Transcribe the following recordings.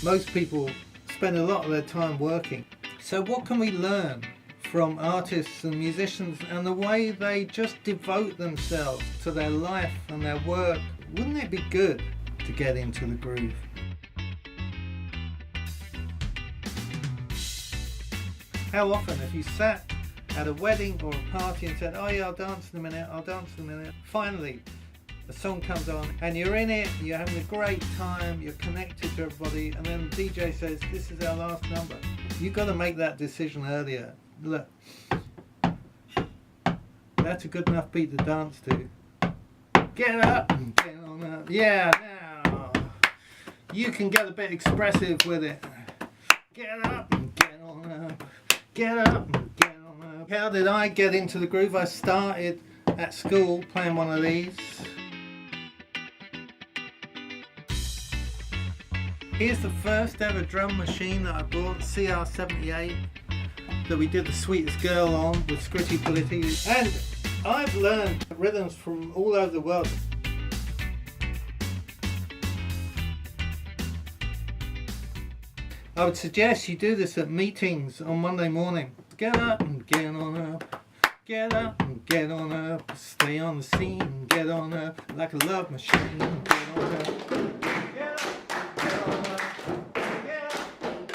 Most people spend a lot of their time working. So what can we learn from artists and musicians and the way they just devote themselves to their life and their work? Wouldn't it be good to get into the groove? How often have you sat at a wedding or a party and said, oh yeah, I'll dance in a minute, I'll dance in a minute. Finally, the song comes on and you're in it, you're having a great time, you're connected to everybody, and then the DJ says, this is our last number. You've got to make that decision earlier. Look, that's a good enough beat to dance to. Get up and get on up. Yeah, now you can get a bit expressive with it. Get up and get on up. Get up and get on up. How did I get into the groove? I started at school playing one of these. Here's the first ever drum machine that I bought, CR78, that we did The Sweetest Girl on with Scritti Politti. And I've learned rhythms from all over the world. I would suggest you do this at meetings on Monday morning. Get up and get on up. Get up and get on up. Stay on the scene, get on up. Like a love machine, get on up. Get up and get on up.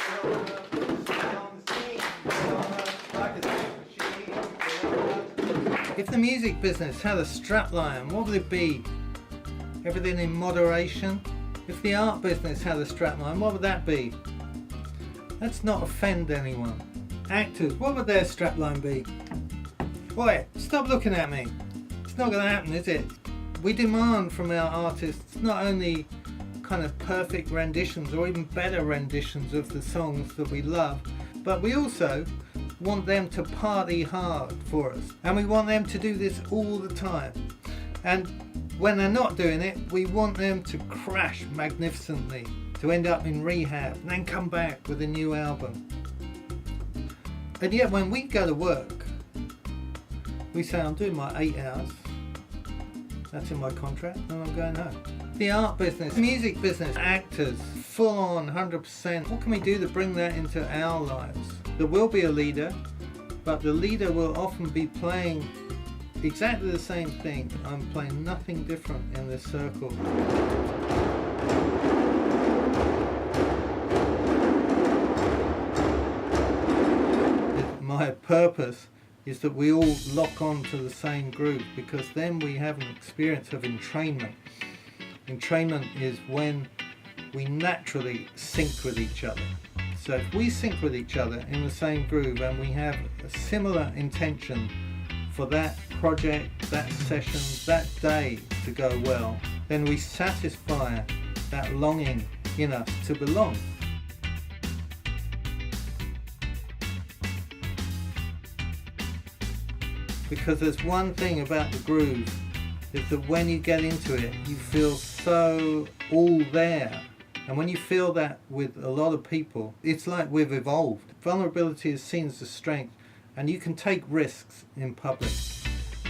Get up and get on up. Stay on the scene, get on up. Like a love machine, get on up. If the music business had a strapline, what would it be? Everything in moderation? If the art business had a strapline, what would that be? Let's not offend anyone. Actors, what would their strapline be? Boy, stop looking at me. It's not going to happen, is it? We demand from our artists not only kind of perfect renditions or even better renditions of the songs that we love, but we also want them to party hard for us. And we want them to do this all the time. And when they're not doing it, we want them to crash magnificently, to end up in rehab and then come back with a new album. And yet when we go to work, we say, I'm doing my 8 hours, that's in my contract, and I'm going home. The art business, music business, actors, full on 100%. What can we do to bring that into our lives? There will be a leader, but the leader will often be playing exactly the same thing. I'm playing nothing different in this circle. My purpose is that we all lock on to the same groove, because then we have an experience of entrainment. Entrainment is when we naturally sync with each other. So if we sync with each other in the same groove and we have a similar intention for that project, that session, that day to go well, then we satisfy that longing in us to belong. Because there's one thing about the groove, is that when you get into it, you feel so all there. And when you feel that with a lot of people, it's like we've evolved. Vulnerability is seen as a strength, and you can take risks in public.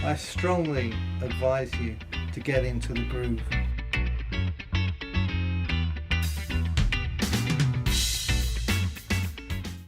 I strongly advise you to get into the groove.